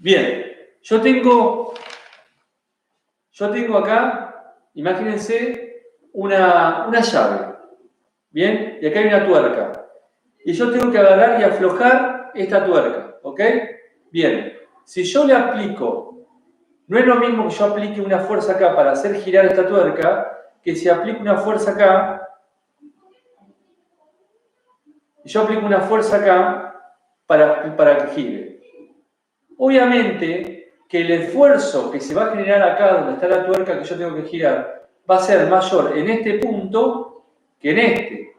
Bien, yo tengo acá, imagínense, una llave. Bien, y acá hay una tuerca. Y yo tengo que agarrar y aflojar esta tuerca, ¿ok? Bien, si yo le aplico, no es lo mismo que yo aplique una fuerza acá para hacer girar esta tuerca, que si aplico una fuerza acá, y yo aplico una fuerza acá para que gire. Obviamente que el esfuerzo que se va a generar acá, donde está la tuerca que yo tengo que girar, va a ser mayor en este punto que en este.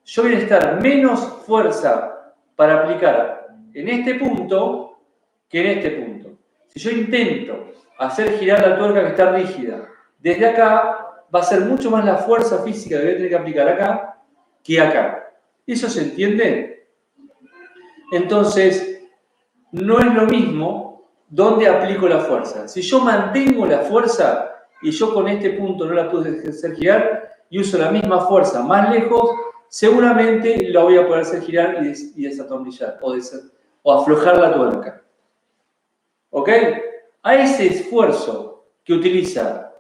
Yo voy a necesitar menos fuerza para aplicar en este punto que en este punto. Si yo intento hacer girar la tuerca que está rígida desde acá, va a ser mucho más la fuerza física que voy a tener que aplicar acá que acá. ¿Eso se entiende? Entonces, no es lo mismo dónde aplico la fuerza. Si yo mantengo la fuerza y yo con este punto no la puedo hacer girar y uso la misma fuerza más lejos, seguramente la voy a poder hacer girar y desatornillar o aflojar la tuerca. ¿Ok? A ese esfuerzo que utiliza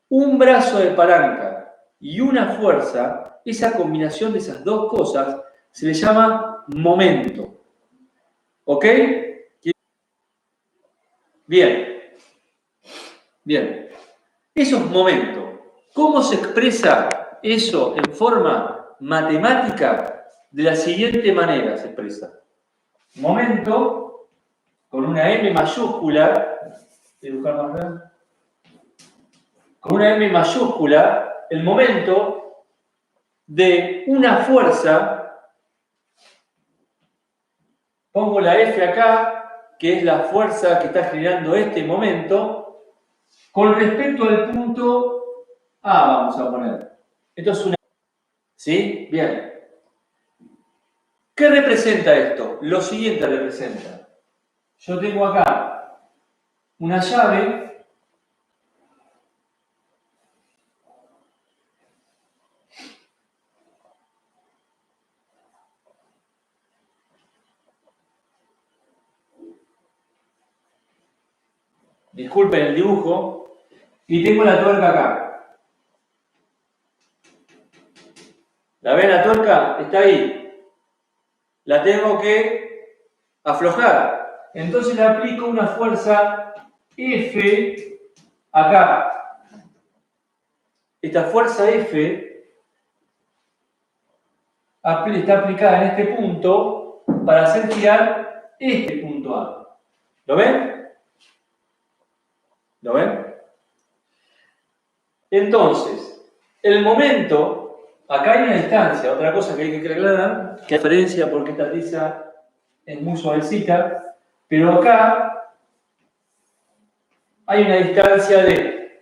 un brazo de palanca y una fuerza, esa combinación de esas dos cosas se le llama momento. ¿Ok? Bien. Bien. Eso es momento. ¿Cómo se expresa eso en forma matemática? De la siguiente manera se expresa. Momento, con una M mayúscula, voy a buscar más grande. Con una M mayúscula, el momento de una fuerza, pongo la F acá, que es la fuerza que está generando este momento, con respecto al punto A, vamos a poner. Esto es una... ¿Sí? Bien. ¿Qué representa esto? Lo siguiente representa. Yo tengo acá una llave disculpen el dibujo, y tengo la tuerca acá. ¿La ven la tuerca? Está ahí. La tengo que aflojar. Entonces le aplico una fuerza F acá. Esta fuerza F está aplicada en este punto para hacer girar este punto A. ¿Lo ven? ¿Lo ven? Entonces, el momento, acá hay una distancia, otra cosa que hay que aclarar, que diferencia porque esta tiza es muy suavecita, pero acá hay una distancia de.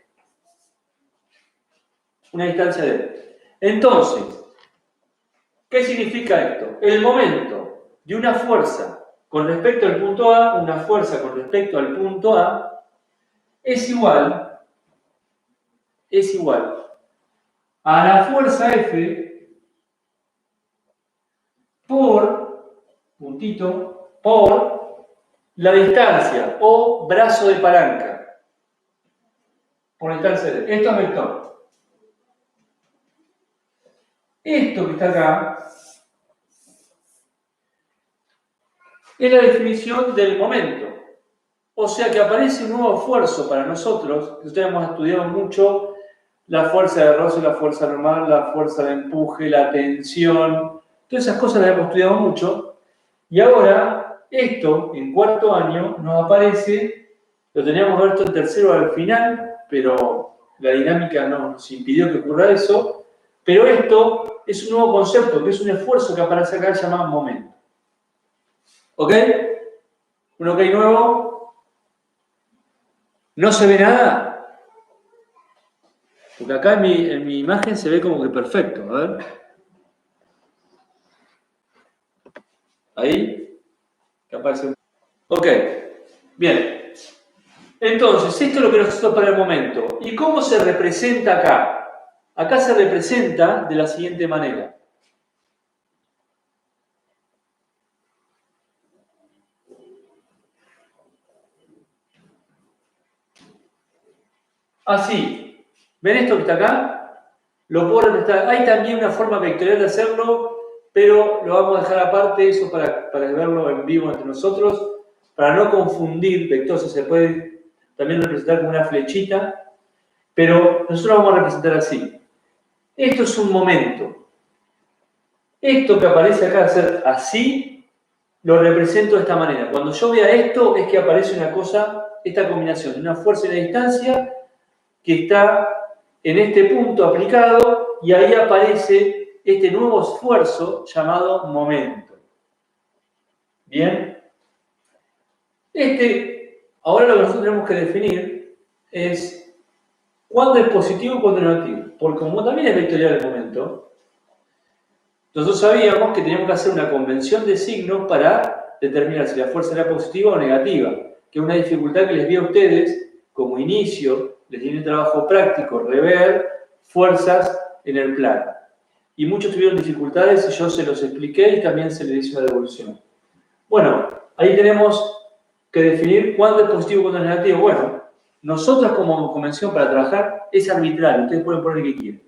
Entonces, ¿qué significa esto? El momento de una fuerza con respecto al punto A, una fuerza con respecto al punto A, es igual a la fuerza F por, puntito, por la distancia o brazo de palanca. Por distancia de. Esto es vector. Esto que está acá es la definición del momento. O sea que aparece un nuevo esfuerzo para nosotros. Ustedes hemos estudiado mucho la fuerza de roce, la fuerza normal, la fuerza de empuje, la tensión. Todas esas cosas las hemos estudiado mucho. Y ahora, esto, en cuarto año, nos aparece, lo teníamos visto en tercero al final, pero la dinámica nos impidió que ocurra eso. Pero esto es un nuevo concepto, que es un esfuerzo que aparece acá llamado momento. ¿Ok? ¿Un ok nuevo? ¿No se ve nada? Porque acá en mi imagen se ve como que perfecto. A ver. Ahí. Que aparece. Ok. Bien. Entonces, esto es lo que nos necesitamos para el momento. ¿Y cómo se representa acá? Acá se representa de la siguiente manera. Así. ¿Ven esto que está acá? Lo puedo representar. Hay también una forma vectorial de hacerlo, pero lo vamos a dejar aparte, eso para verlo en vivo entre nosotros, para no confundir vectores. Se puede también representar como una flechita, pero nosotros vamos a representar así. Esto es un momento. Esto que aparece acá, hacer así, lo represento de esta manera. Cuando yo vea esto, es que aparece una cosa, esta combinación, una fuerza y una distancia que está en este punto aplicado y ahí aparece este nuevo esfuerzo llamado momento. ¿Bien? Ahora lo que nosotros tenemos que definir es cuándo es positivo y cuándo es negativo. Porque como también es vectorial el momento, nosotros sabíamos que teníamos que hacer una convención de signos para determinar si la fuerza era positiva o negativa, que es una dificultad que les di a ustedes como inicio, les di en el trabajo práctico, rever fuerzas en el plano. Y muchos tuvieron dificultades y yo se los expliqué y también se les hizo una devolución. Bueno, ahí tenemos que definir cuándo es positivo y cuándo es negativo. Bueno, nosotros como convención para trabajar es arbitrario, ustedes pueden poner el que quieran.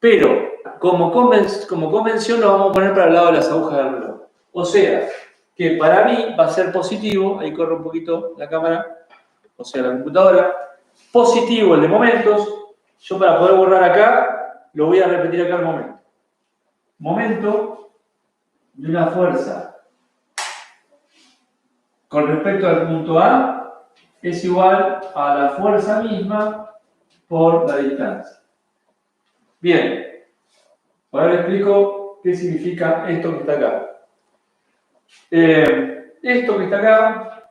Pero como convención lo vamos a poner para el lado de las agujas del reloj. O sea, que para mí va a ser positivo, ahí corre un poquito la cámara, o sea, la computadora, positivo el de momentos. Yo para poder borrar acá, lo voy a repetir acá el momento. Momento de una fuerza con respecto al punto A es igual a la fuerza misma por la distancia. Bien, ahora les explico qué significa esto que está acá. Esto que está acá,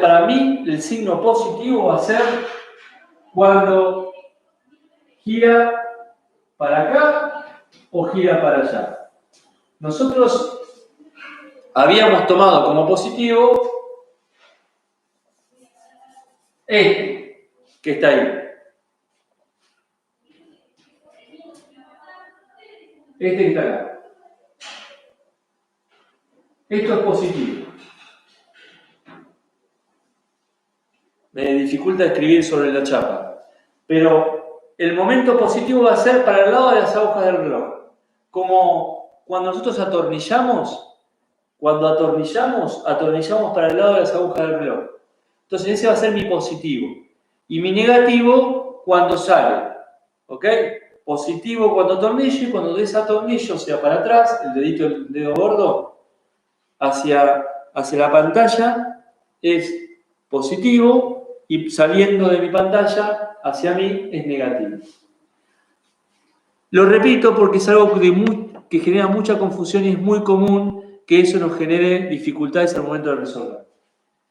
para mí el signo positivo va a ser cuando gira para acá o gira para allá. Nosotros habíamos tomado como positivo este que está ahí. Este que está acá. Esto es positivo. Me dificulta escribir sobre la chapa. Pero el momento positivo va a ser para el lado de las agujas del reloj. Como cuando nosotros atornillamos, atornillamos para el lado de las agujas del reloj. Entonces ese va a ser mi positivo. Y mi negativo cuando sale. ¿Ok? Positivo cuando atornillo y cuando desatornillo, o sea, para atrás, el dedo gordo, hacia la pantalla, es positivo y saliendo de mi pantalla hacia mí es negativo. Lo repito porque es algo que genera mucha confusión y es muy común que eso nos genere dificultades al momento de resolver.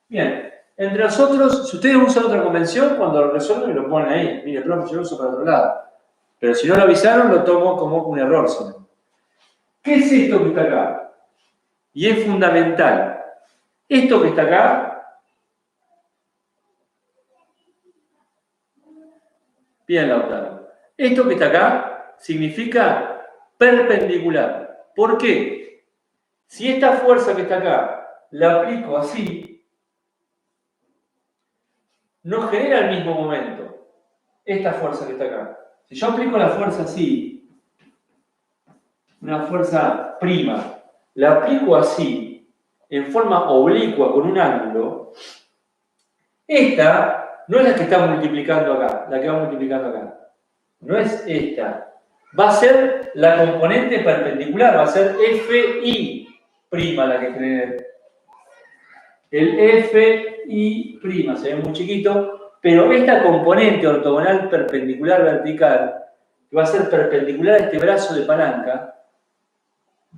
Bien, entre nosotros, si ustedes usan otra convención, cuando lo resuelven lo ponen ahí. Mire, profe, yo lo uso para otro lado. Pero si no lo avisaron, lo tomo como un error. ¿Qué es esto que está acá? Y es fundamental. Esto que está acá, bien, Lautaro, esto que está acá significa perpendicular. ¿Por qué? Si esta fuerza que está acá la aplico así, no genera el mismo momento. Esta fuerza que está acá. Si yo aplico la fuerza así, una fuerza prima, la aplico así, en forma oblicua, con un ángulo, esta no es la que está multiplicando acá, la que va multiplicando acá. No es esta. Va a ser la componente perpendicular, va a ser FI' la que genere. El FI', se ve muy chiquito, pero esta componente ortogonal perpendicular vertical, que va a ser perpendicular a este brazo de palanca,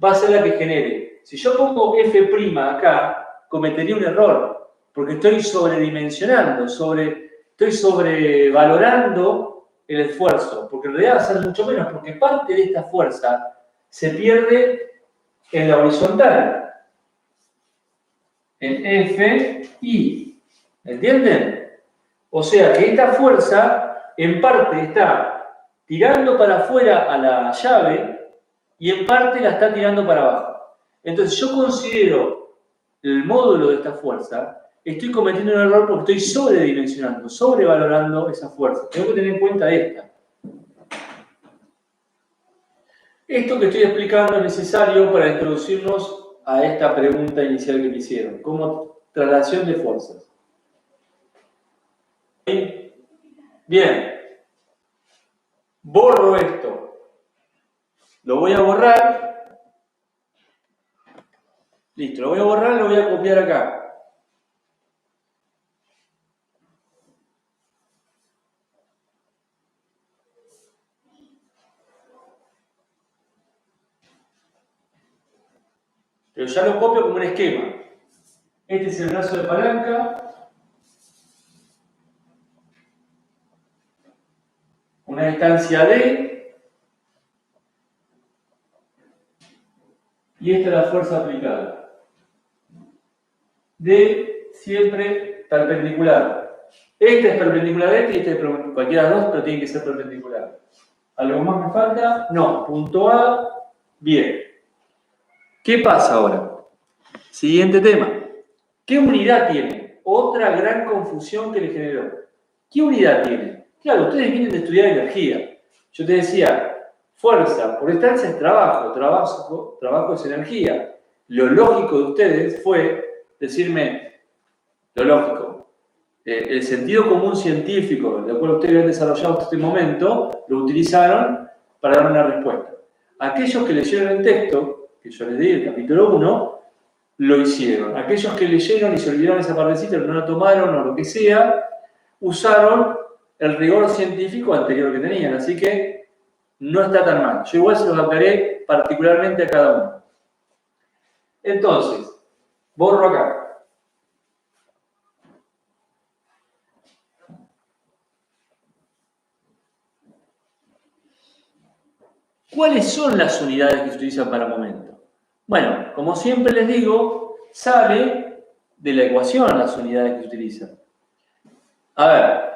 va a ser la que genere. Si yo pongo F' acá, cometería un error, porque estoy sobredimensionando, estoy sobrevalorando el esfuerzo, porque en realidad va a ser mucho menos, porque parte de esta fuerza se pierde en la horizontal, en FI. ¿Entienden? O sea que esta fuerza en parte está tirando para afuera a la llave y en parte la está tirando para abajo. Entonces yo considero el módulo de esta fuerza estoy cometiendo un error porque estoy sobredimensionando, sobrevalorando esa fuerza. Tengo que tener en cuenta esta. Esto que estoy explicando es necesario para introducirnos a esta pregunta inicial que me hicieron, como traslación de fuerzas. Bien, borro esto. Lo voy a borrar. Listo, lo voy a borrar, lo voy a copiar acá. Pero ya lo copio como un esquema. Este es el brazo de palanca. Una distancia D. Y esta es la fuerza aplicada. D siempre perpendicular. Este es perpendicular a este y este es perpendicular. Cualquiera de los dos, pero tiene que ser perpendicular. ¿Algo más me falta? No. Punto A. Bien. ¿Qué pasa ahora? Siguiente tema. ¿Qué unidad tiene? Otra gran confusión que le generó. ¿Qué unidad tiene? Claro, ustedes vienen de estudiar energía. Yo te decía, fuerza por distancia es trabajo, trabajo es energía. Lo lógico de ustedes fue decirme, lo lógico, el sentido común científico, de acuerdo a ustedes han desarrollado hasta este momento, lo utilizaron para dar una respuesta. Aquellos que leyeron el texto, que yo les di, el capítulo 1, lo hicieron. Aquellos que leyeron y se olvidaron esa partecita, no la tomaron o lo que sea, usaron el rigor científico anterior que tenían. Así que no está tan mal. Yo igual se los aclaré particularmente a cada uno. Entonces, borro acá. ¿Cuáles son las unidades que se utilizan para momento? Bueno, como siempre les digo, sale de la ecuación las unidades que se utilizan. A ver,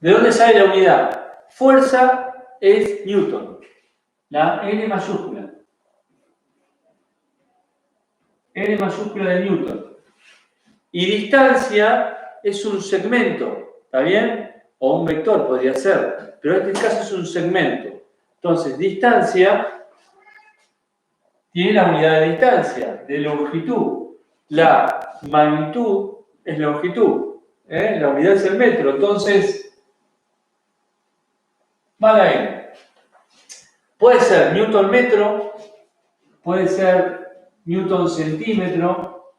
¿de dónde sale la unidad? Fuerza es Newton, la N mayúscula. N mayúscula de Newton. Y distancia es un segmento, ¿está bien? O un vector podría ser, pero en este caso es un segmento. Entonces, distancia tiene la unidad de distancia, de longitud. La magnitud es longitud, la unidad es el metro. Entonces, va la N. Puede ser Newton metro, puede ser Newton centímetro,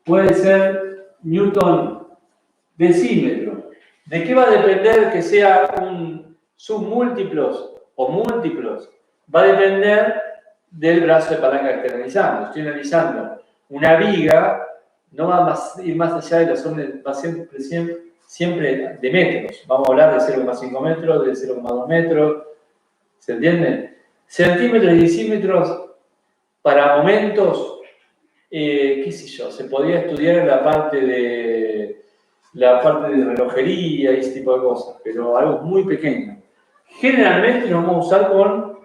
puede ser Newton decímetro. ¿De qué va a depender que sea un submúltiplos o múltiplos? Va a depender del brazo de palanca que esté analizando. Estoy analizando una viga, no va a ir más allá de las órdenes, va siempre de metros. Vamos a hablar de 0,5 metros, de 0,2 metros. ¿Se entiende? Centímetros y decímetros para momentos, qué sé yo, se podría estudiar la parte de relojería y ese tipo de cosas, pero algo muy pequeño. Generalmente nos vamos a usar con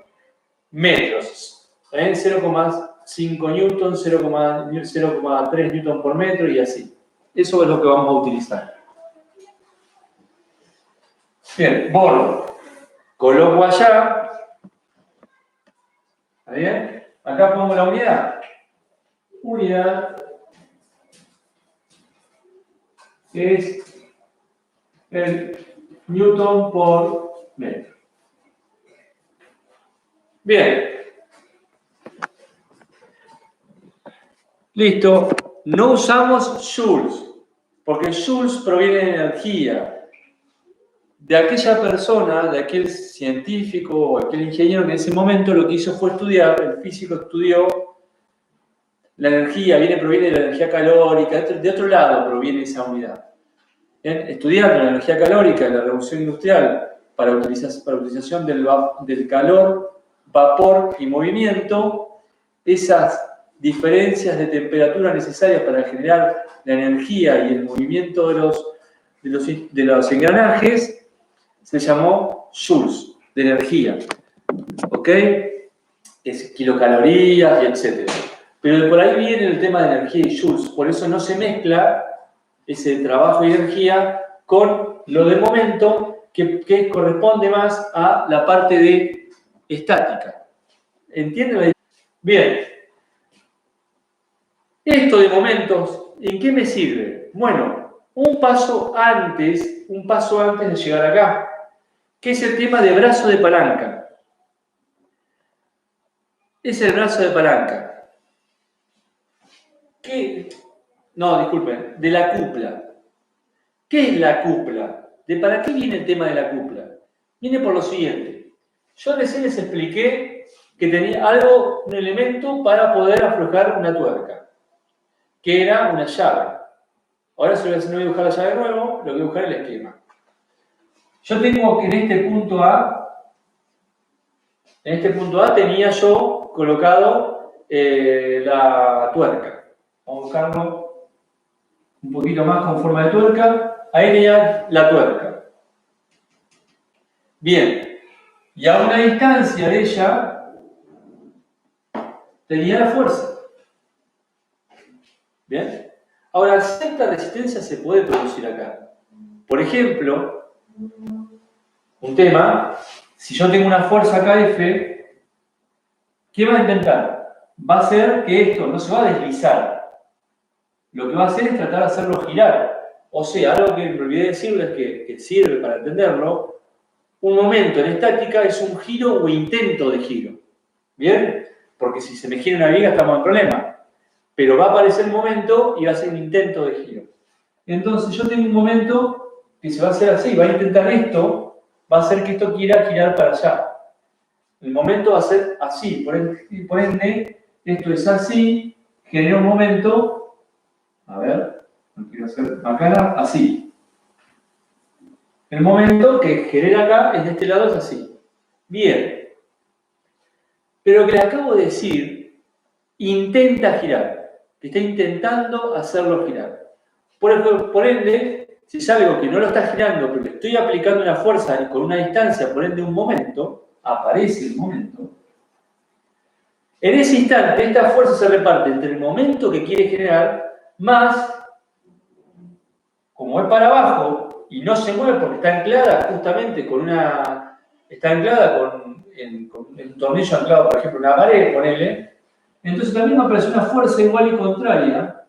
metros, 0,5 newton, 0,3 newton por metro y así. Eso es lo que vamos a utilizar. Bien, borro. Coloco allá. ¿Está bien? Acá pongo la unidad. Unidad es el newton por metro. Bien. Listo. No usamos joules, porque joules proviene de energía. De aquella persona, de aquel científico o aquel ingeniero que en ese momento lo que hizo fue estudiar, el físico estudió la energía, proviene de la energía calórica, de otro lado proviene esa unidad. Bien, estudiando la energía calórica de la revolución industrial para utilización del calor, vapor y movimiento, esas diferencias de temperatura necesarias para generar la energía y el movimiento de los engranajes, se llamó joules, de energía. ¿Ok? Es kilocalorías y etc. Pero por ahí viene el tema de energía y joules. Por eso no se mezcla ese trabajo y energía con lo de momento que corresponde más a la parte de estática. ¿Entienden? Bien. Esto de momentos, ¿en qué me sirve? Bueno, un paso antes de llegar acá, que es el tema de brazo de palanca. Es el brazo de palanca. No, disculpen, de la cupla. ¿Qué es la cupla? ¿Para qué viene el tema de la cupla? Viene por lo siguiente. Yo recién les expliqué que tenía un elemento para poder aflojar una tuerca, que era una llave. Ahora no voy a dibujar la llave de nuevo, lo voy a dibujar el esquema. Yo tengo que en este punto A tenía yo colocado la tuerca. Vamos a buscarlo un poquito más con forma de tuerca. Ahí tenía la tuerca. Bien. Y a una distancia de ella tenía la fuerza. Bien. Ahora, cierta resistencia se puede producir acá. Por ejemplo, un tema, si yo tengo una fuerza acá F, ¿qué va a intentar? Va a hacer que esto no se va a deslizar. Lo que va a hacer es tratar de hacerlo girar. O sea, algo que me olvidé decirles que sirve para entenderlo, un momento en estática es un giro o intento de giro. ¿Bien? Porque si se me gira una viga estamos en problema. Pero va a aparecer un momento y va a ser un intento de giro. Entonces yo tengo un momento que se va a hacer así, va a intentar esto, va a hacer que esto quiera girar para allá. El momento va a ser así, por ende, esto es así, genera un momento, a ver, no quiero hacer macana, así. El momento que genera acá, es de este lado, es así. Bien. Pero lo que le acabo de decir, intenta girar. Está intentando hacerlo girar. Por ende, si es algo que no lo está girando, pero le estoy aplicando una fuerza con una distancia, por ende un momento, aparece el momento. En ese instante, esta fuerza se reparte entre el momento que quiere generar, más, como es para abajo, y no se mueve porque está anclada justamente está anclada con un tornillo anclado, por ejemplo, en una pared, ponele, entonces también va a aparecer una fuerza igual y contraria,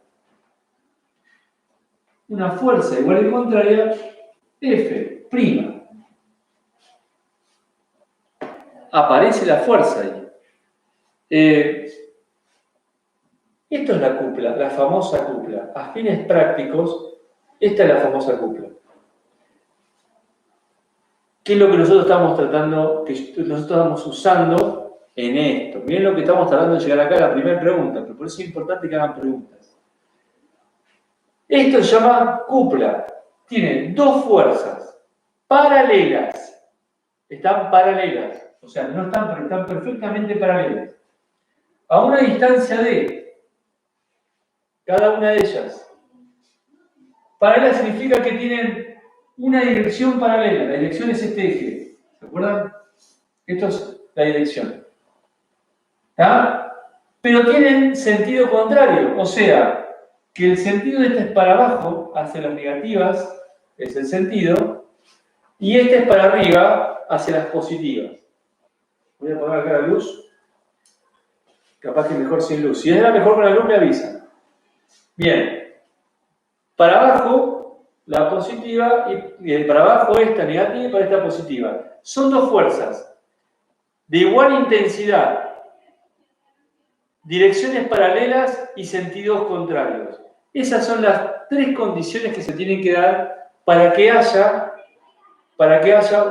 F'. Aparece la fuerza ahí. Esto es la cupla, la famosa cupla. A fines prácticos, esta es la famosa cupla. ¿Qué es lo que nosotros estamos tratando, que nosotros estamos usando en esto? Miren lo que estamos tratando de llegar acá a la primera pregunta, pero por eso es importante que hagan preguntas. Esto se llama cupla. Tiene dos fuerzas paralelas. Están paralelas. O sea, no están, pero están perfectamente paralelas. A una distancia de cada una de ellas. Paralela significa que tienen una dirección paralela. La dirección es este eje. ¿Se acuerdan? Esto es la dirección. ¿Está? Pero tienen sentido contrario. O sea, que el sentido de este es para abajo, hacia las negativas, es el sentido, y este es para arriba, hacia las positivas. Voy a poner acá la luz. Capaz que mejor sin luz. Si es la mejor con la luz, me avisan. Bien. Para abajo, la positiva, y para abajo esta negativa y para esta positiva. Son dos fuerzas de igual intensidad, direcciones paralelas y sentidos contrarios. Esas son las tres condiciones que se tienen que dar para que haya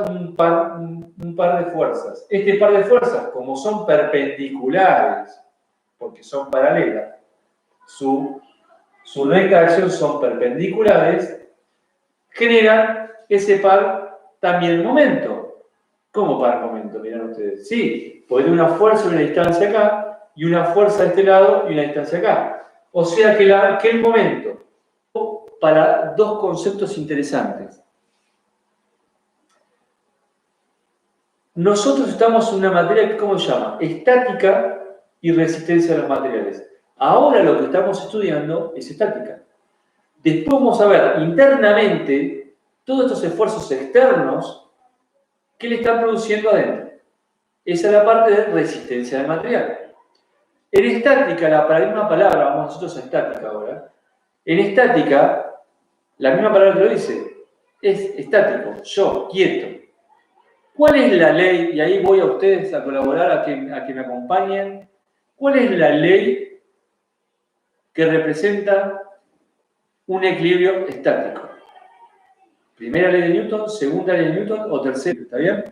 un par de fuerzas. Este par de fuerzas, como son perpendiculares, porque son paralelas, su recta de acción son perpendiculares, generan ese par también momento. ¿Cómo par momento? Miran ustedes. Sí, porque tiene una fuerza y una distancia acá, y una fuerza de este lado y una distancia acá. O sea que el momento, para dos conceptos interesantes. Nosotros estamos en una materia que, ¿cómo se llama? Estática y resistencia a los materiales. Ahora lo que estamos estudiando es estática. Después vamos a ver internamente todos estos esfuerzos externos que le están produciendo adentro. Esa es la parte de resistencia del material. En estática, la misma palabra, vamos nosotros a estática ahora. En estática, la misma palabra que lo dice, es estático, yo, quieto. ¿Cuál es la ley? Y ahí voy a ustedes a colaborar, a que me acompañen. ¿Cuál es la ley que representa un equilibrio estático? Primera ley de Newton, segunda ley de Newton o tercera, ¿está bien?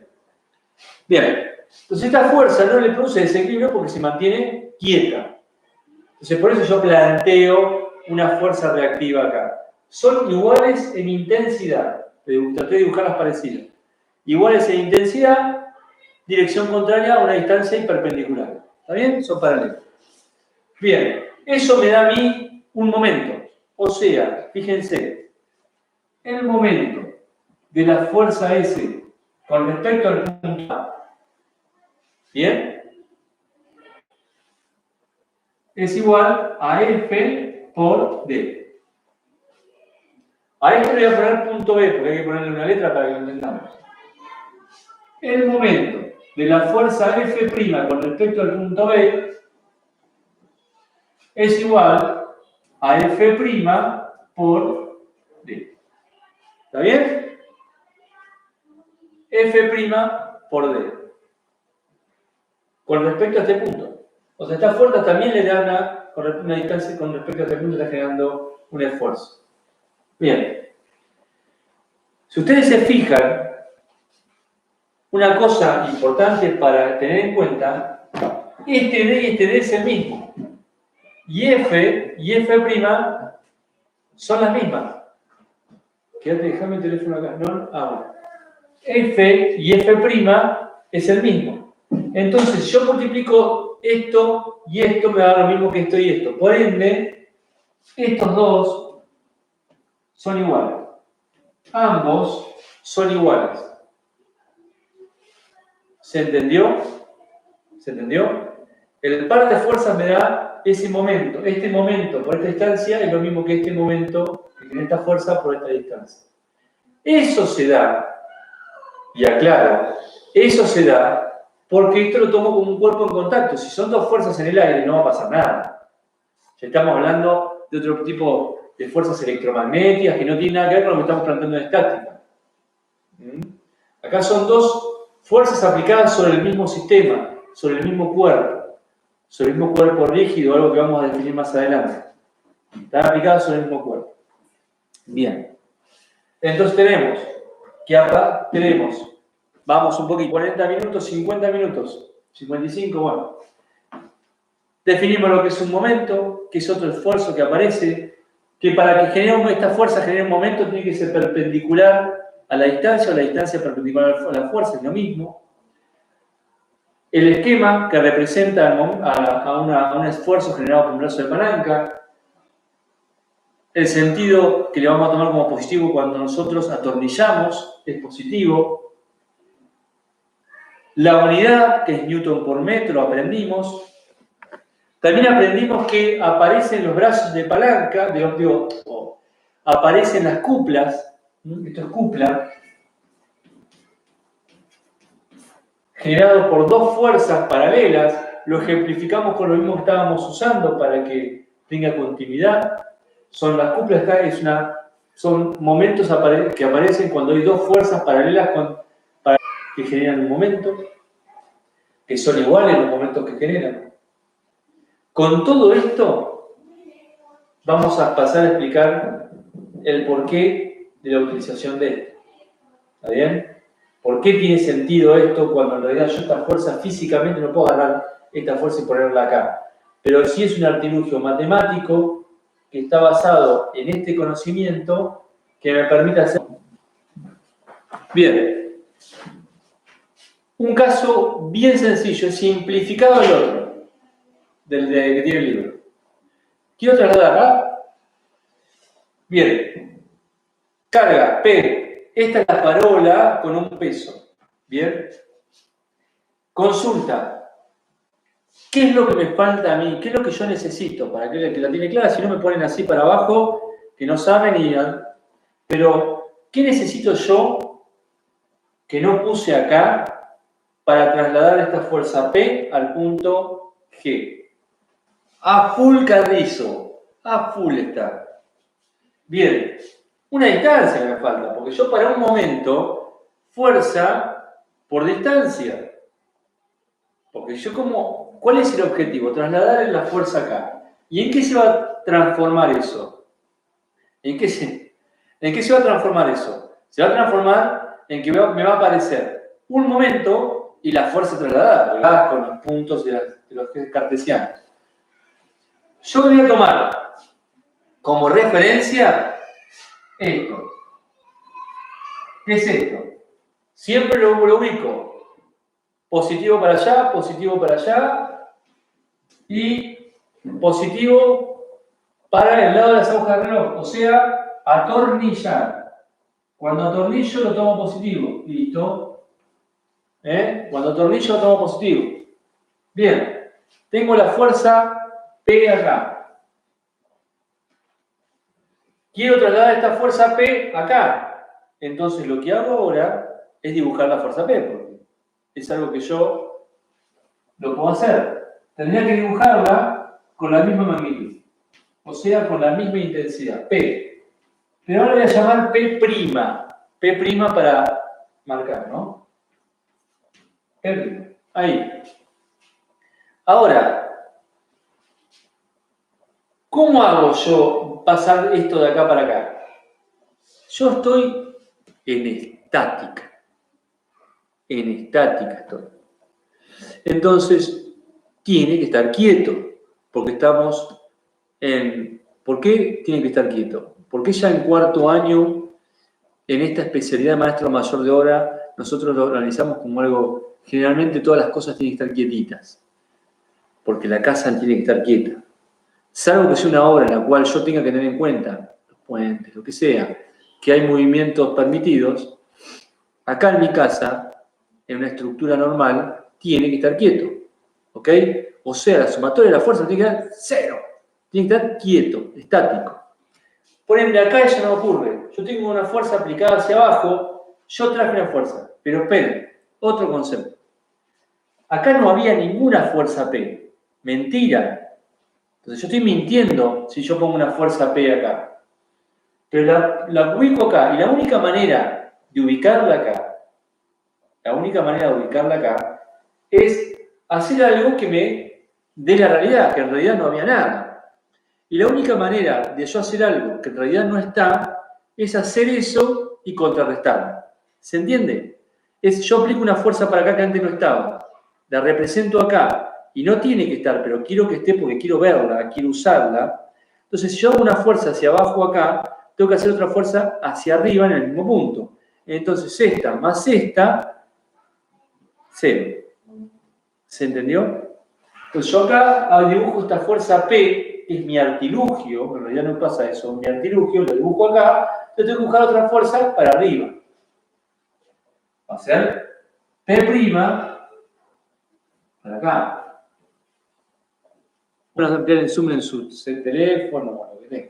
Bien, entonces esta fuerza no le produce desequilibrio porque se mantiene quieta. Entonces por eso yo planteo una fuerza reactiva acá. Son iguales en intensidad. Traté de dibujarlas parecidas. Iguales en intensidad, dirección contraria a una distancia hiperpendicular. ¿Está bien? Son paralelos. Bien, eso me da a mí un momento. O sea, fíjense, el momento de la fuerza S con respecto al punto A, ¿bien? Es igual a F por D. A esto le voy a poner punto B, porque hay que ponerle una letra para que lo entendamos. El momento de la fuerza F' con respecto al punto B es igual a F' por D. ¿Está bien? F' por D. Con respecto a este punto. O sea, estas fuerzas también le dan una distancia con respecto a este punto, está generando un esfuerzo. Bien. Si ustedes se fijan, una cosa importante para tener en cuenta, este D y este D es el mismo. Y F y F' son las mismas. Quédate, déjame el teléfono acá. No, bueno. F y F' es el mismo. Entonces, si yo multiplico esto y esto, me da lo mismo que esto y esto. Por ende, estos dos son iguales. Ambos son iguales. ¿Se entendió? ¿Se entendió? El par de fuerzas me da ese momento. Este momento por esta distancia es lo mismo que este momento que tiene esta fuerza por esta distancia. Eso se da, y aclaro, eso se da porque esto lo tomo como un cuerpo en contacto. Si son dos fuerzas en el aire, no va a pasar nada. Ya estamos hablando de otro tipo de fuerzas electromagnéticas que no tienen nada que ver con lo que estamos planteando en estática. Acá son dos fuerzas aplicadas sobre el mismo sistema, sobre el mismo cuerpo rígido, algo que vamos a definir más adelante. Están aplicadas sobre el mismo cuerpo. Bien. Entonces vamos un poquito, 40 minutos, 50 minutos, 55, bueno. Definimos lo que es un momento, que es otro esfuerzo que aparece, que para que esta fuerza genere un momento tiene que ser perpendicular a la distancia o la distancia perpendicular a la fuerza, es lo mismo. El esquema que representa a un esfuerzo generado por un brazo de palanca. El sentido que le vamos a tomar como positivo cuando nosotros atornillamos es positivo. La unidad, que es Newton por metro, aprendimos. También aprendimos que aparecen los brazos de palanca, aparecen las cuplas. Esto es cupla. Generado por dos fuerzas paralelas. Lo ejemplificamos con lo mismo que estábamos usando para que tenga continuidad. Son las cuplas, son momentos que aparecen cuando hay dos fuerzas paralelas que generan un momento, que son iguales los momentos que generan. Con todo esto, vamos a pasar a explicar el porqué de la utilización de esto. ¿Está bien? ¿Por qué tiene sentido esto cuando en realidad yo esta fuerza físicamente no puedo agarrar esta fuerza y ponerla acá? Pero sí es un artilugio matemático que está basado en este conocimiento que me permite hacer. Bien. Un caso bien sencillo, simplificado del otro, del que tiene el libro. Quiero trasladar acá. Bien. Carga, P. Esta es la parola con un peso. Bien. Consulta. ¿Qué es lo que me falta a mí? ¿Qué es lo que yo necesito? Para que la tiene clara, si no me ponen así para abajo, que no saben y... Pero, ¿qué necesito yo que no puse acá para trasladar esta fuerza P al punto G? A full Carrizo, a full está. Bien, una distancia me falta, porque yo para un momento, fuerza por distancia. Porque yo como, ¿cuál es el objetivo? Trasladar la fuerza acá. ¿Y en qué se va a transformar eso? ¿En qué se va a transformar eso? Se va a transformar en que me va a aparecer un momento y la fuerza trasladada, con los puntos de los cartesianos. Yo voy a tomar como referencia esto. ¿Qué es esto? Siempre lo ubico. Positivo para allá y positivo para el lado de las agujas de reloj. O sea, atornillar. Cuando atornillo lo tomo positivo. Listo. Cuando atornillo lo tomo positivo. Bien. Tengo la fuerza P acá. Quiero trasladar esta fuerza P acá. Entonces lo que hago ahora es dibujar la fuerza P, porque es algo que yo lo puedo hacer. Tendría que dibujarla con la misma magnitud. O sea, con la misma intensidad. P. Pero ahora voy a llamar P'. P' para marcar, ¿no? P'. Ahí. Ahora, ¿cómo hago yo pasar esto de acá para acá? Yo estoy en estática. En estática estoy. Entonces, tiene que estar quieto, porque estamos en... ¿Por qué tiene que estar quieto? Porque ya en cuarto año, en esta especialidad de maestro mayor de obra, nosotros lo organizamos como algo, generalmente todas las cosas tienen que estar quietitas, porque la casa tiene que estar quieta. Salvo que sea una obra en la cual yo tenga que tener en cuenta, los puentes, lo que sea, que hay movimientos permitidos, acá en mi casa, en una estructura normal, tiene que estar quieto. ¿Ok? O sea, la sumatoria de la fuerza tiene que estar 0. Tiene que estar quieto, estático. Por ende, acá eso no ocurre. Yo tengo una fuerza aplicada hacia abajo, yo traje una fuerza. Pero esperen, otro concepto. Acá no había ninguna fuerza P. Mentira. Entonces yo estoy mintiendo si yo pongo una fuerza P acá. Pero la ubico acá. Y la única manera de ubicarla acá, es hacer algo que me dé la realidad, que en realidad no había nada. Y la única manera de yo hacer algo que en realidad no está, es hacer eso y contrarrestarlo. ¿Se entiende? Yo aplico una fuerza para acá que antes no estaba. La represento acá y no tiene que estar, pero quiero que esté porque quiero verla, quiero usarla. Entonces, si yo hago una fuerza hacia abajo acá, tengo que hacer otra fuerza hacia arriba en el mismo punto. Entonces, esta más esta, 0. ¿Se entendió? Entonces yo acá dibujo esta fuerza P, que es mi artilugio, en realidad no pasa eso, mi artilugio, lo dibujo acá, yo tengo que buscar otra fuerza para arriba. Va a ser P' para acá. Bueno, ampliar el zoom en su teléfono, bueno, lo que tenga.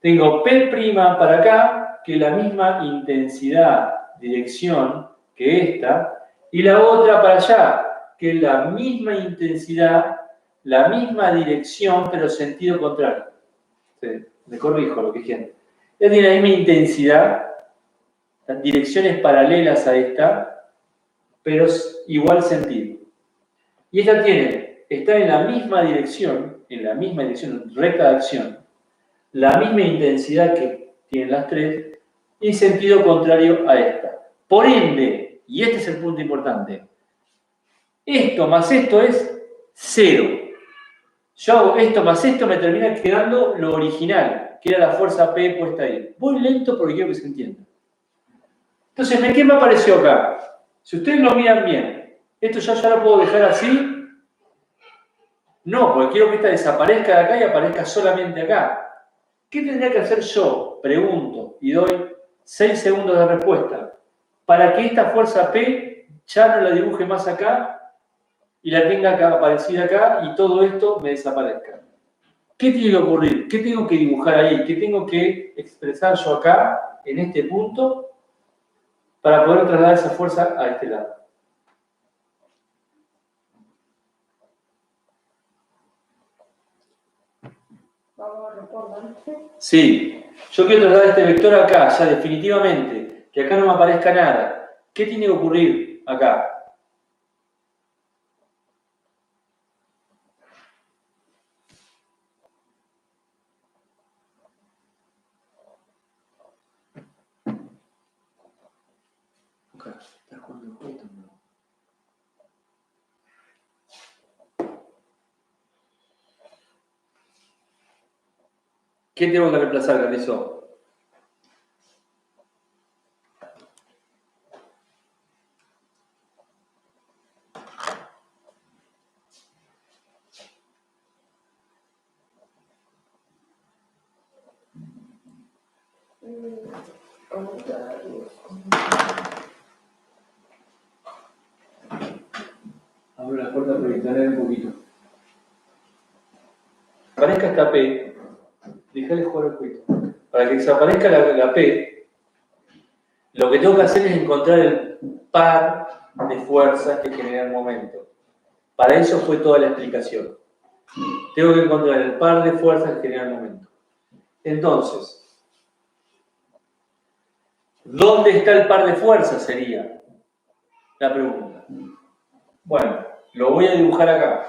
Tengo P' para acá, que es la misma intensidad, dirección que esta, y la otra para allá, que es la misma intensidad, la misma dirección, pero sentido contrario. Sí, me corrijo lo que dije. Esta tiene la misma intensidad, las direcciones paralelas a esta, pero es igual sentido. Y esta está en la misma dirección, recta de acción, la misma intensidad que tienen las tres, y sentido contrario a esta. Por ende, y este es el punto importante, esto más esto es 0. Yo hago esto más esto, me termina quedando lo original, que era la fuerza P puesta ahí. Voy lento porque quiero que se entienda. Entonces, ¿qué me apareció acá? Si ustedes lo miran bien, ¿esto ya lo puedo dejar así? No, porque quiero que esta desaparezca de acá y aparezca solamente acá. ¿Qué tendría que hacer yo? Pregunto y doy 6 segundos de respuesta. Para que esta fuerza P ya no la dibuje más acá y la tenga acá, aparecida acá, y todo esto me desaparezca. ¿Qué tiene que ocurrir? ¿Qué tengo que dibujar ahí? ¿Qué tengo que expresar yo acá, en este punto, para poder trasladar esa fuerza a este lado? Vamos a recordar. Sí, yo quiero trasladar este vector acá, ya definitivamente, que acá no me aparezca nada. ¿Qué tiene que ocurrir acá? ¿Estás jugando el juego? No. ¿Qué tengo que reemplazar, Carrizo? Abro la puerta para distraer un poquito. Aparezca esta P, déjale jugar el juego. Para que desaparezca la P, lo que tengo que hacer es encontrar el par de fuerzas que genera el momento. Para eso fue toda la explicación. Tengo que encontrar el par de fuerzas que genera el momento. Entonces, ¿dónde está el par de fuerzas? Sería la pregunta. Bueno, lo voy a dibujar acá.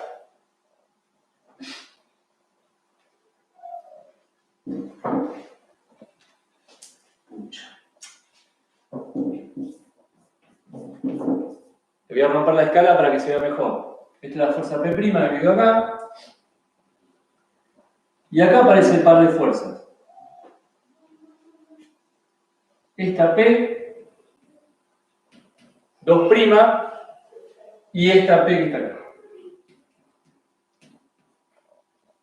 Le voy a romper la escala para que se vea mejor. Esta es la fuerza P' que quedó acá. Y acá aparece el par de fuerzas. Esta P, 2', y esta P que está acá.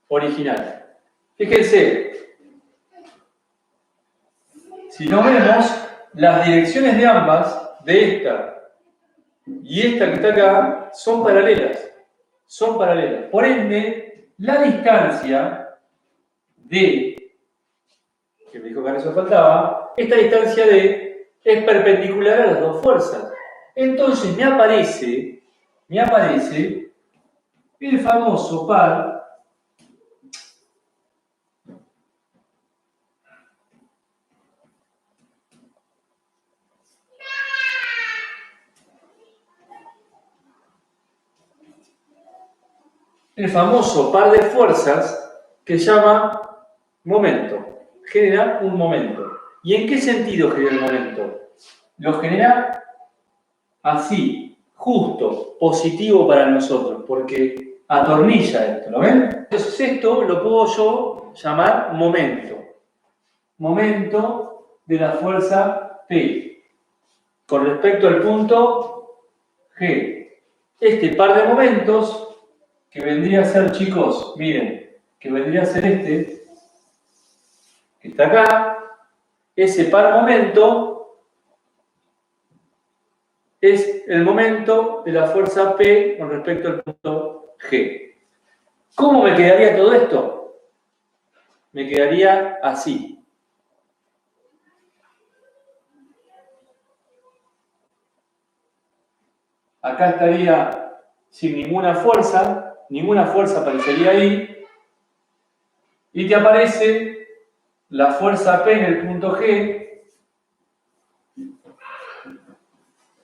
Original. Fíjense, si nos vemos, las direcciones de ambas, de esta y esta que está acá, son paralelas. Son paralelas. Por ende, la distancia D, que me dijo que eso faltaba, esta distancia D es perpendicular a las dos fuerzas. Entonces me aparece el famoso par de fuerzas que se llama momento. Genera un momento. ¿Y en qué sentido genera el momento? Lo genera así, justo, positivo para nosotros, porque atornilla esto, ¿lo ven? Entonces esto lo puedo yo llamar momento. Momento de la fuerza P con respecto al punto G. Este par de momentos que vendría a ser, chicos, miren, que vendría a ser este, que está acá, ese par momento es el momento de la fuerza P con respecto al punto G. ¿Cómo me quedaría todo esto? Me quedaría así. Acá estaría sin ninguna fuerza aparecería ahí, y te aparece la fuerza P en el punto G.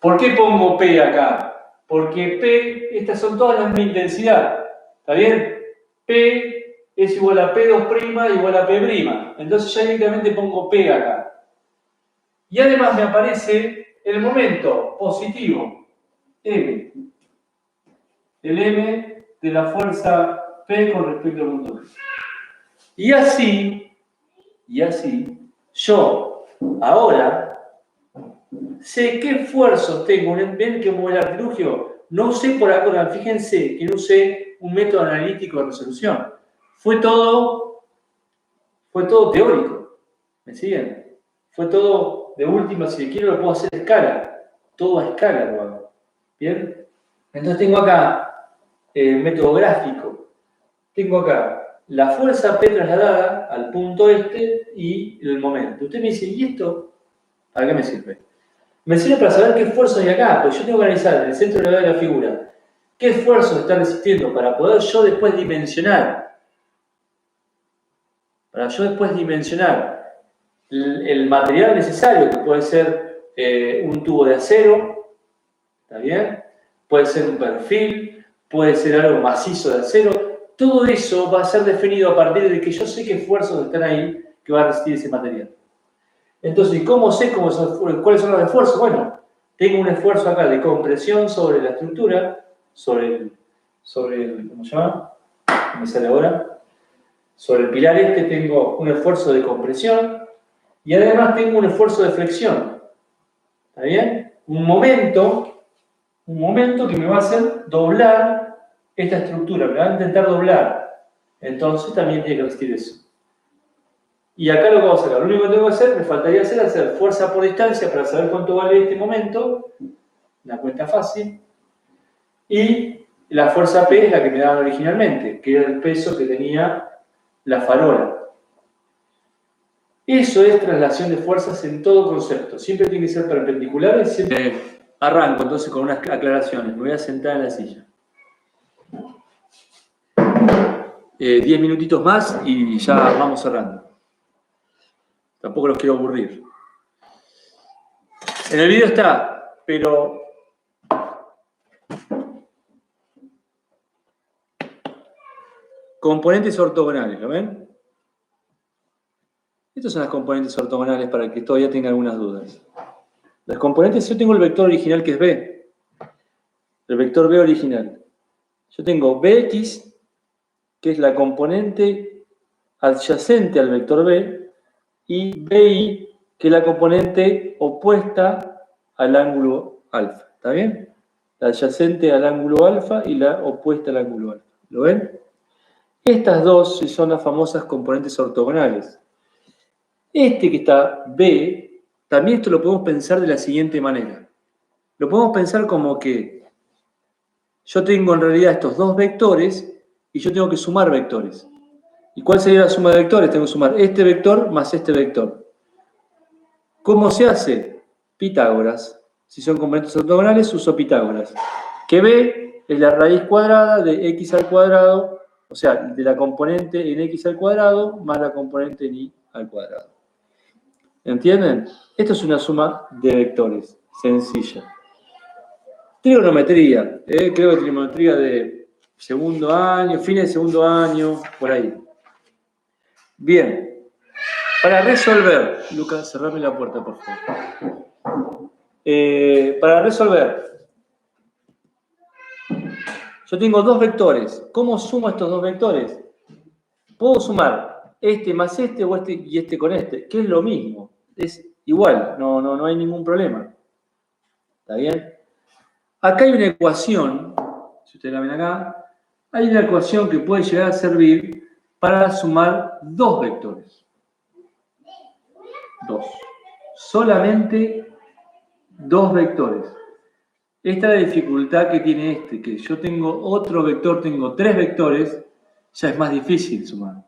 ¿Por qué pongo P acá? Porque P, estas son todas las misma intensidad, ¿está bien? P es igual a P2' igual a P', entonces ya directamente pongo P acá. Y además me aparece el momento positivo, M. El M de la fuerza P con respecto al punto G. Y así, yo ahora sé qué esfuerzos tengo. ¿Ven que como el artilugio? No usé por ahora, fíjense que no usé un método analítico de resolución. Fue todo teórico. ¿Me siguen? Fue todo de última, si quiero lo puedo hacer a escala. Todo a escala lo hago. ¿Bien? Entonces tengo acá método gráfico. Tengo acá la fuerza P trasladada al punto este y el momento. Usted me dice, ¿y esto para qué me sirve? Me sirve para saber qué esfuerzo hay acá, porque yo tengo que analizar en el centro de gravedad de la figura qué esfuerzo está resistiendo para poder yo después dimensionar. Para yo después dimensionar el material necesario, que puede ser un tubo de acero, ¿está bien? Puede ser un perfil, puede ser algo macizo de acero. Todo eso va a ser definido a partir de que yo sé qué esfuerzos están ahí que va a resistir ese material. Entonces, ¿cómo sé cuáles son los esfuerzos? Bueno, tengo un esfuerzo acá de compresión sobre la estructura, sobre el ¿cómo se llama? Me sale ahora. Sobre el pilar este tengo un esfuerzo de compresión y además tengo un esfuerzo de flexión. ¿Está bien? Un momento que me va a hacer doblar esta estructura, me va a intentar doblar. Entonces también tiene que resistir eso. Y acá lo que vamos a sacar, lo único que tengo que hacer, me faltaría hacer fuerza por distancia para saber cuánto vale este momento, una cuenta fácil, y la fuerza P es la que me daban originalmente, que era el peso que tenía la farola. Eso es traslación de fuerzas en todo concepto, siempre tiene que ser perpendiculares, siempre arranco entonces con unas aclaraciones, me voy a sentar en la silla. 10 minutitos más y ya vamos cerrando. Tampoco los quiero aburrir. En el video está, pero componentes ortogonales, ¿lo ven? Estas son las componentes ortogonales para el que todavía tenga algunas dudas. Las componentes, yo tengo el vector original que es B. El vector B original. Yo tengo Bx, que es la componente adyacente al vector B, y BI, que es la componente opuesta al ángulo alfa. ¿Está bien? La adyacente al ángulo alfa y la opuesta al ángulo alfa. ¿Lo ven? Estas dos son las famosas componentes ortogonales. Este que está B, también esto lo podemos pensar de la siguiente manera. Lo podemos pensar como que yo tengo en realidad estos dos vectores y yo tengo que sumar vectores. ¿Y cuál sería la suma de vectores? Tengo que sumar este vector más este vector. ¿Cómo se hace? Pitágoras. Si son componentes ortogonales, uso Pitágoras. Que B es la raíz cuadrada de x al cuadrado, o sea, de la componente en x al cuadrado más la componente en y al cuadrado. ¿Entienden? Esto es una suma de vectores, sencilla. Trigonometría, creo que trigonometría de segundo año, fines de segundo año, por ahí. Bien, para resolver, Lucas, cerrame la puerta, por favor. Para resolver, yo tengo dos vectores. ¿Cómo sumo estos dos vectores? Puedo sumar este más este o este y este con este, que es lo mismo. Es igual, no hay ningún problema. ¿Está bien? Acá hay una ecuación, si ustedes la ven acá, hay una ecuación que puede llegar a servir para sumar dos vectores. Dos. Solamente dos vectores. Esta es la dificultad que tiene este, que yo tengo otro vector, tengo tres vectores, ya es más difícil sumar.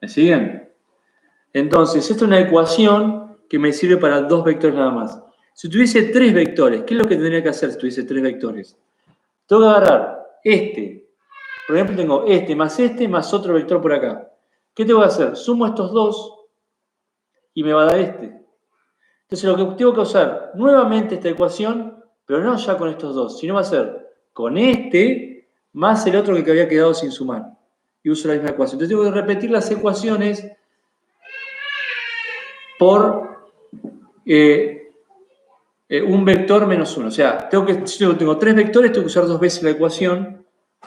¿Me siguen? Entonces, esta es una ecuación que me sirve para dos vectores nada más. Si tuviese tres vectores, ¿qué es lo que tendría que hacer si tuviese tres vectores? Tengo que agarrar este. Por ejemplo, tengo este más otro vector por acá. ¿Qué tengo que hacer? Sumo estos dos y me va a dar este. Entonces, lo que tengo que usar nuevamente esta ecuación, pero no ya con estos dos, sino va a ser con este más el otro que había quedado sin sumar. Y uso la misma ecuación. Entonces, tengo que repetir las ecuaciones por un vector menos uno. O sea, si tengo tres vectores, tengo que usar dos veces la ecuación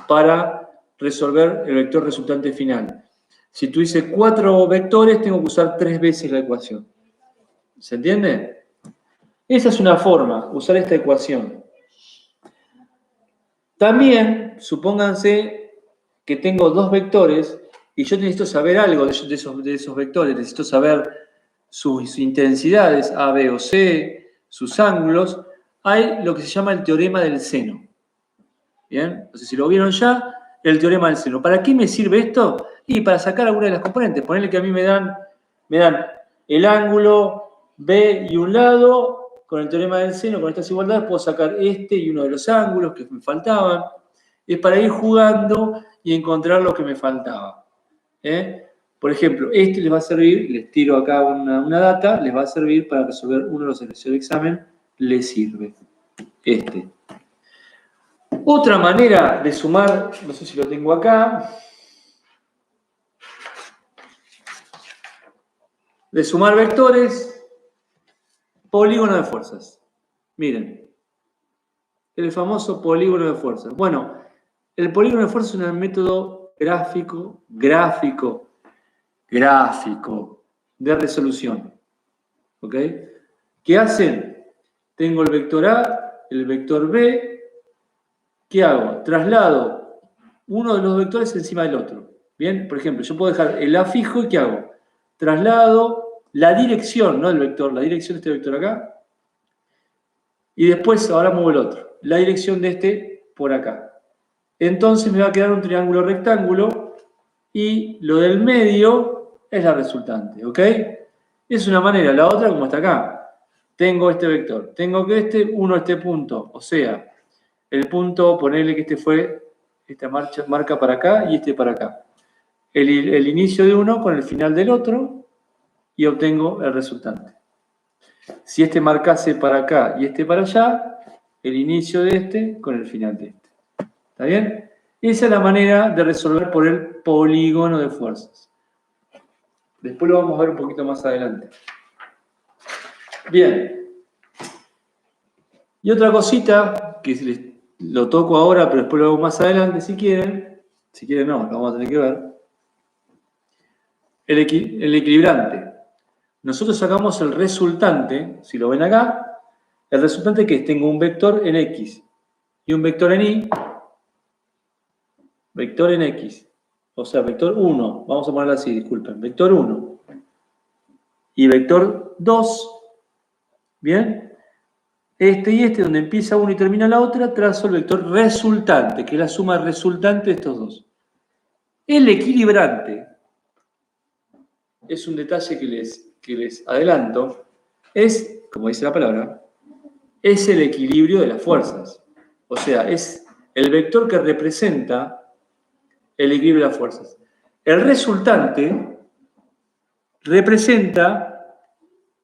para resolver el vector resultante final. Si tuviese cuatro vectores, tengo que usar tres veces la ecuación. ¿Se entiende? Esa es una forma, usar esta ecuación. También, supónganse que tengo dos vectores y yo necesito saber algo de esos vectores, necesito saber sus intensidades, A, B o C, sus ángulos. Hay lo que se llama el teorema del seno. Bien, entonces si lo vieron ya, el teorema del seno. ¿Para qué me sirve esto? Y para sacar alguna de las componentes. Ponerle que a mí me dan el ángulo B y un lado, con el teorema del seno, con estas igualdades, puedo sacar este y uno de los ángulos que me faltaban. Es para ir jugando y encontrar lo que me faltaba. Por ejemplo, este les va a servir, les tiro acá una data, les va a servir para resolver uno de los ejercicios de examen, les sirve. Otra manera de sumar, no sé si lo tengo acá, de sumar vectores, polígono de fuerzas. Miren, el famoso polígono de fuerzas. Bueno, el polígono de fuerzas es un método gráfico de resolución. ¿Ok? ¿Qué hacen? Tengo el vector A, el vector B. ¿Qué hago? Traslado uno de los vectores encima del otro. Bien, por ejemplo, yo puedo dejar el A fijo y ¿qué hago? Traslado la dirección, no el vector, la dirección de este vector acá. Y después ahora muevo el otro. La dirección de este por acá. Entonces me va a quedar un triángulo rectángulo y lo del medio es la resultante. ¿Ok? Es una manera. La otra, como está acá. Tengo este vector. Tengo que este punto. O sea, el punto, ponerle que esta marca para acá y este para acá. El inicio de uno con el final del otro y obtengo el resultante. Si este marcase para acá y este para allá, el inicio de este con el final de este. ¿Está bien? Esa es la manera de resolver por el polígono de fuerzas. Después lo vamos a ver un poquito más adelante. Bien. Y otra cosita que lo toco ahora, pero después lo hago más adelante si quieren. Si quieren no, lo vamos a tener que ver. El equilibrante. Nosotros sacamos el resultante, si lo ven acá, el resultante que es, tengo un vector en X y un vector en Y, vector en X, o sea, vector 1, vamos a ponerlo así, disculpen, vector 1 y vector 2, ¿bien? Este y este, donde empieza uno y termina la otra, trazo el vector resultante, que es la suma resultante de estos dos. El equilibrante, es un detalle que les adelanto, es, como dice la palabra, es el equilibrio de las fuerzas. O sea, es el vector que representa el equilibrio de las fuerzas. El resultante representa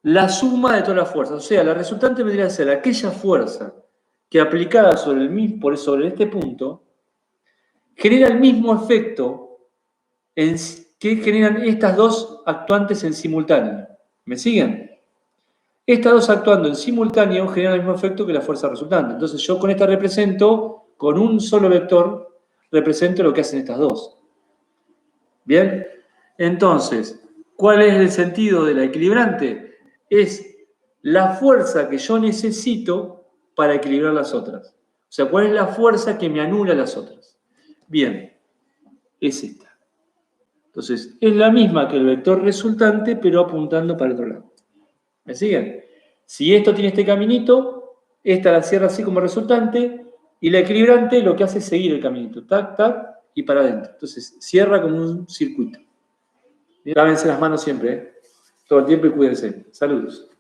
la suma de todas las fuerzas. O sea, la resultante vendría a ser aquella fuerza que aplicada sobre este punto genera el mismo efecto que generan estas dos actuantes en simultáneo. ¿Me siguen? Estas dos actuando en simultáneo generan el mismo efecto que la fuerza resultante. Entonces yo con esta represento, con un solo vector, represento lo que hacen estas dos. ¿Bien? Entonces, ¿cuál es el sentido de la equilibrante? Es la fuerza que yo necesito para equilibrar las otras. O sea, ¿cuál es la fuerza que me anula las otras? Bien, es esta. Entonces, es la misma que el vector resultante, pero apuntando para el otro lado. ¿Me siguen? Si esto tiene este caminito, esta la cierra así como resultante, y la equilibrante lo que hace es seguir el caminito. Tac, tac, y para adentro. Entonces, cierra como un circuito. Lávense las manos siempre, todo el tiempo y cuídense. Saludos.